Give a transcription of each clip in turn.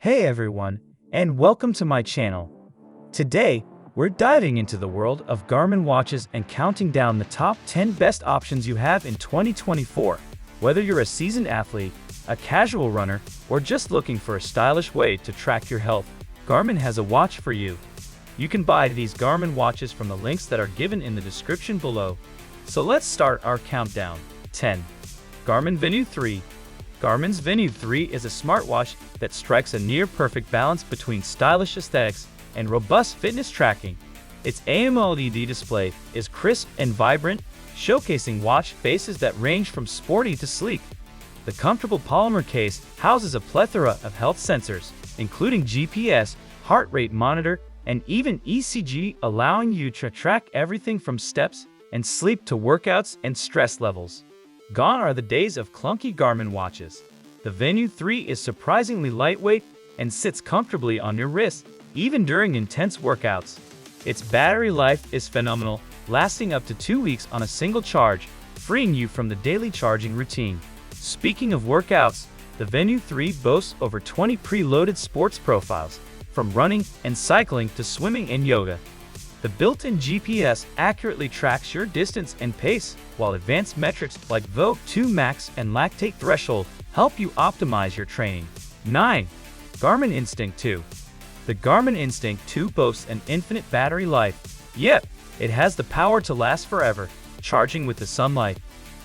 Hey everyone, and welcome to my channel. Today, we're diving into the world of Garmin watches and counting down the top 10 best options you have in 2024. Whether you're a seasoned athlete, a casual runner, or just looking for a stylish way to track your health, Garmin has a watch for you. You can buy these Garmin watches from the links that are given in the description below. So let's start our countdown. 10. Garmin Venue 3. Garmin's Venue 3 is a smartwatch that strikes a near-perfect balance between stylish aesthetics and robust fitness tracking. Its AMOLED display is crisp and vibrant, showcasing watch faces that range from sporty to sleek. The comfortable polymer case houses a plethora of health sensors, including GPS, heart rate monitor, and even ECG, allowing you to track everything from steps and sleep to workouts and stress levels. Gone are the days of clunky Garmin watches. The Venue 3 is surprisingly lightweight and sits comfortably on your wrist, even during intense workouts. Its battery life is phenomenal, lasting up to 2 weeks on a single charge, freeing you from the daily charging routine. Speaking of workouts, the Venue 3 boasts over 20 preloaded sports profiles, from running and cycling to swimming and yoga. The built-in GPS accurately tracks your distance and pace, while advanced metrics like VO2 max and lactate threshold help you optimize your training. 9. Garmin Instinct 2. The Garmin Instinct 2 boasts an infinite battery life. Yep, it has the power to last forever, charging with the sunlight.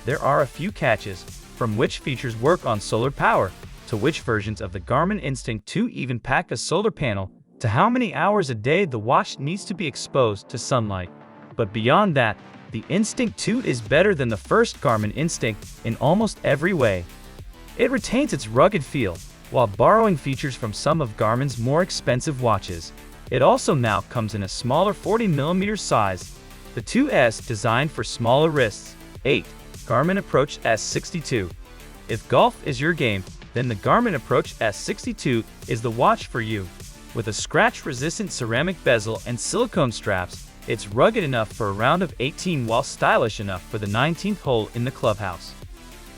There are a few catches, from which features work on solar power, to which versions of the Garmin Instinct 2 even pack a solar panel, to how many hours a day the watch needs to be exposed to sunlight. But beyond that, the Instinct 2 is better than the first Garmin Instinct in almost every way. It retains its rugged feel, while borrowing features from some of Garmin's more expensive watches. It also now comes in a smaller 40mm size. The 2S designed for smaller wrists. 8. Garmin Approach S62. If golf is your game, then the Garmin Approach S62 is the watch for you. With a scratch-resistant ceramic bezel and silicone straps, it's rugged enough for a round of 18 while stylish enough for the 19th hole in the clubhouse.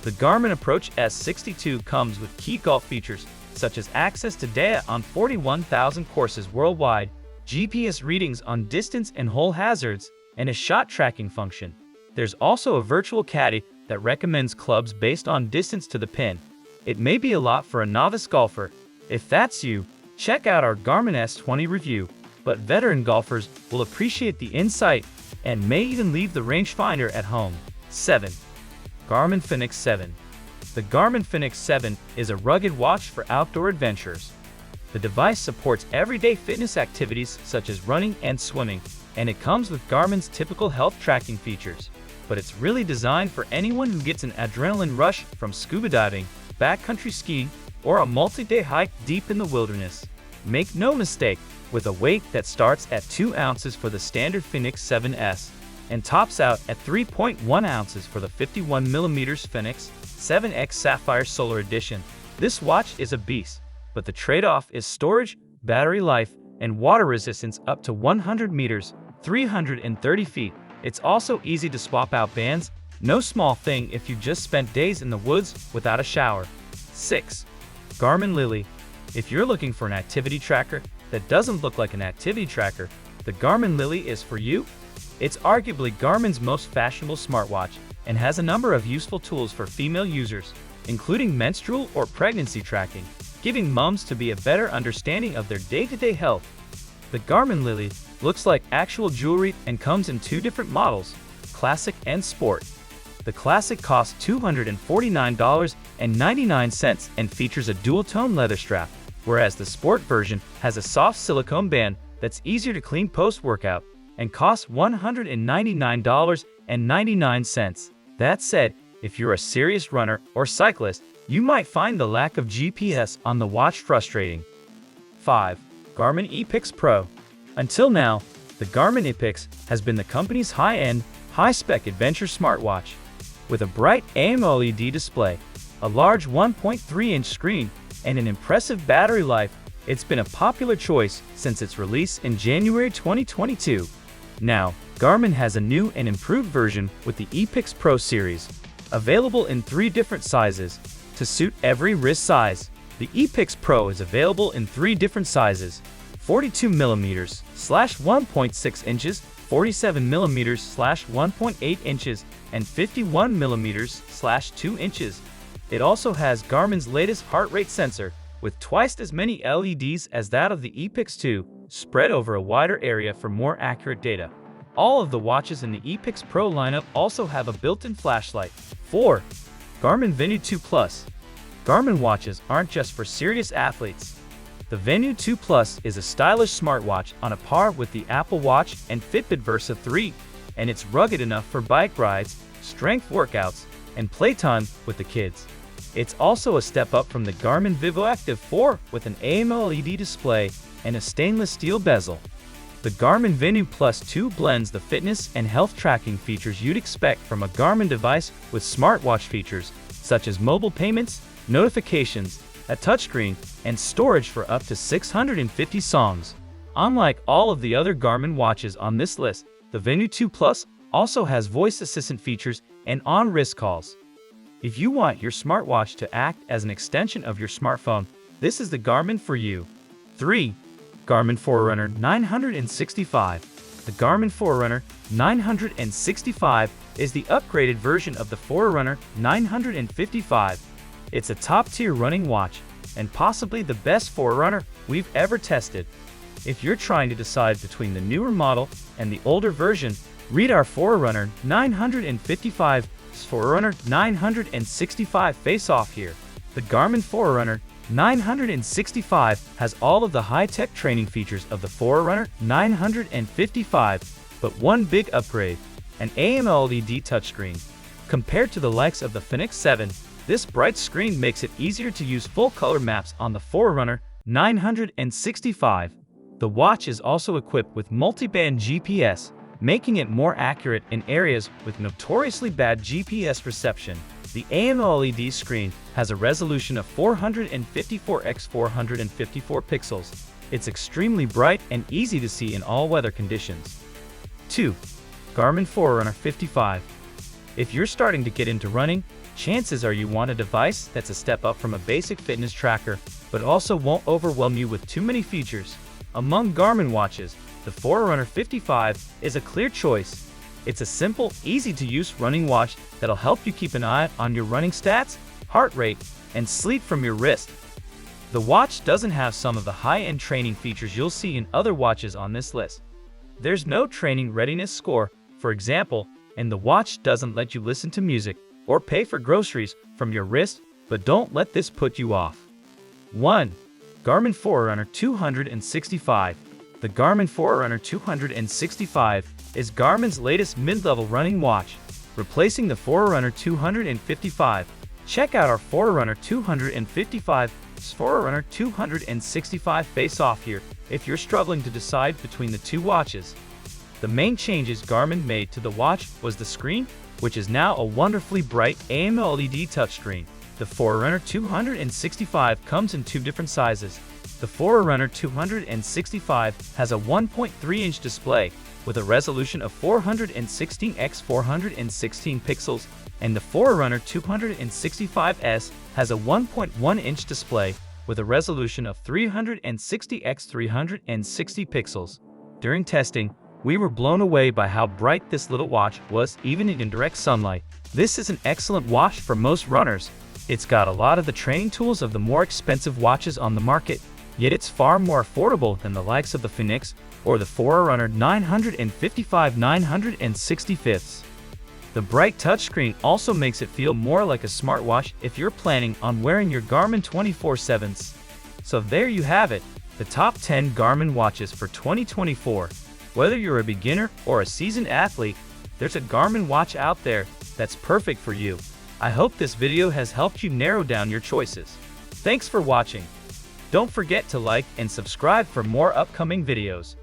The Garmin Approach S62 comes with key golf features such as access to data on 41,000 courses worldwide, GPS readings on distance and hole hazards, and a shot tracking function. There's also a virtual caddy that recommends clubs based on distance to the pin. It may be a lot for a novice golfer. If that's you, check out our Garmin S20 review, but veteran golfers will appreciate the insight and may even leave the rangefinder at home. 7. Garmin Fenix 7. The Garmin Fenix 7 is a rugged watch for outdoor adventures. The device supports everyday fitness activities such as running and swimming, and it comes with Garmin's typical health tracking features. But it's really designed for anyone who gets an adrenaline rush from scuba diving, backcountry skiing, or a multi-day hike deep in the wilderness. Make no mistake, with a weight that starts at 2 ounces for the standard Fenix 7S and tops out at 3.1 ounces for the 51mm Fenix 7X Sapphire Solar Edition. This watch is a beast, but the trade-off is storage, battery life, and water resistance up to 100 meters, 330 feet. It's also easy to swap out bands, no small thing if you just spent days in the woods without a shower. 6. Garmin Lily. If you're looking for an activity tracker that doesn't look like an activity tracker, the Garmin Lily is for you. It's arguably Garmin's most fashionable smartwatch and has a number of useful tools for female users, including menstrual or pregnancy tracking, giving moms to be a better understanding of their day-to-day health. The Garmin Lily looks like actual jewelry and comes in 2 different models, Classic and Sport. The Classic costs $249.99 and features a dual-tone leather strap, whereas the Sport version has a soft silicone band that's easier to clean post-workout and costs $199.99. That said, if you're a serious runner or cyclist, you might find the lack of GPS on the watch frustrating. 5. Garmin ePix Pro. Until now, the Garmin ePix has been the company's high-end, high-spec adventure smartwatch. With a bright AMOLED display, a large 1.3-inch screen, and an impressive battery life, it's been a popular choice since its release in January 2022. Now, Garmin has a new and improved version with the ePix Pro series, available in 3 different sizes to suit every wrist size. The ePix Pro is available in 3 different sizes: 42mm /1.6 inches, 47mm /1.8 inches, and 51mm /2 inches. It also has Garmin's latest heart rate sensor, with twice as many LEDs as that of the ePix 2, spread over a wider area for more accurate data. All of the watches in the ePix Pro lineup also have a built-in flashlight. 4. Garmin Venu 2 Plus. Garmin watches aren't just for serious athletes. The Venu 2 Plus is a stylish smartwatch on a par with the Apple Watch and Fitbit Versa 3, and it's rugged enough for bike rides, strength workouts, and playtime with the kids. It's also a step up from the Garmin VivoActive 4 with an AMOLED display and a stainless steel bezel. The Garmin Venu Plus 2 blends the fitness and health tracking features you'd expect from a Garmin device with smartwatch features such as mobile payments, notifications, a touchscreen, and storage for up to 650 songs. Unlike all of the other Garmin watches on this list, the Venu 2 Plus also has voice assistant features and on-wrist calls. If you want your smartwatch to act as an extension of your smartphone, this is the Garmin for you. 3. Garmin Forerunner 965. The Garmin Forerunner 965 is the upgraded version of the Forerunner 955. It's a top-tier running watch, and possibly the best Forerunner we've ever tested. If you're trying to decide between the newer model and the older version, read our Forerunner 955's Forerunner 965 face-off here. The Garmin Forerunner 965 has all of the high-tech training features of the Forerunner 955, but one big upgrade: an AMOLED touchscreen. Compared to the likes of the Fenix 7, this bright screen makes it easier to use full-color maps on the Forerunner 965. The watch is also equipped with multi-band GPS, making it more accurate in areas with notoriously bad GPS reception. The AMOLED screen has a resolution of 454 x 454 pixels. It's extremely bright and easy to see in all weather conditions. 2. Garmin Forerunner 55. If you're starting to get into running, chances are you want a device that's a step up from a basic fitness tracker, but also won't overwhelm you with too many features. Among Garmin watches, the Forerunner 55 is a clear choice. It's a simple, easy-to-use running watch that'll help you keep an eye on your running stats, heart rate, and sleep from your wrist. The watch doesn't have some of the high-end training features you'll see in other watches on this list. There's no training readiness score, for example, and the watch doesn't let you listen to music or pay for groceries from your wrist, but don't let this put you off. 1. Garmin Forerunner 265. The Garmin Forerunner 265 is Garmin's latest mid-level running watch, replacing the Forerunner 255. Check out our Forerunner 255's Forerunner 265 face-off here if you're struggling to decide between the two watches. The main changes Garmin made to the watch was the screen, which is now a wonderfully bright AMOLED touchscreen. The Forerunner 265 comes in 2 different sizes. The Forerunner 265 has a 1.3-inch display with a resolution of 416 x 416 pixels, and the Forerunner 265S has a 1.1-inch display with a resolution of 360 x 360 pixels. During testing, we were blown away by how bright this little watch was even in direct sunlight. This is an excellent watch for most runners. It's got a lot of the training tools of the more expensive watches on the market, yet it's far more affordable than the likes of the Fenix or the Forerunner 955 965. The bright touchscreen also makes it feel more like a smartwatch if you're planning on wearing your Garmin 24/7s. So there you have it, the top 10 Garmin watches for 2024. Whether you're a beginner or a seasoned athlete, there's a Garmin watch out there that's perfect for you. I hope this video has helped you narrow down your choices. Thanks for watching. Don't forget to like and subscribe for more upcoming videos.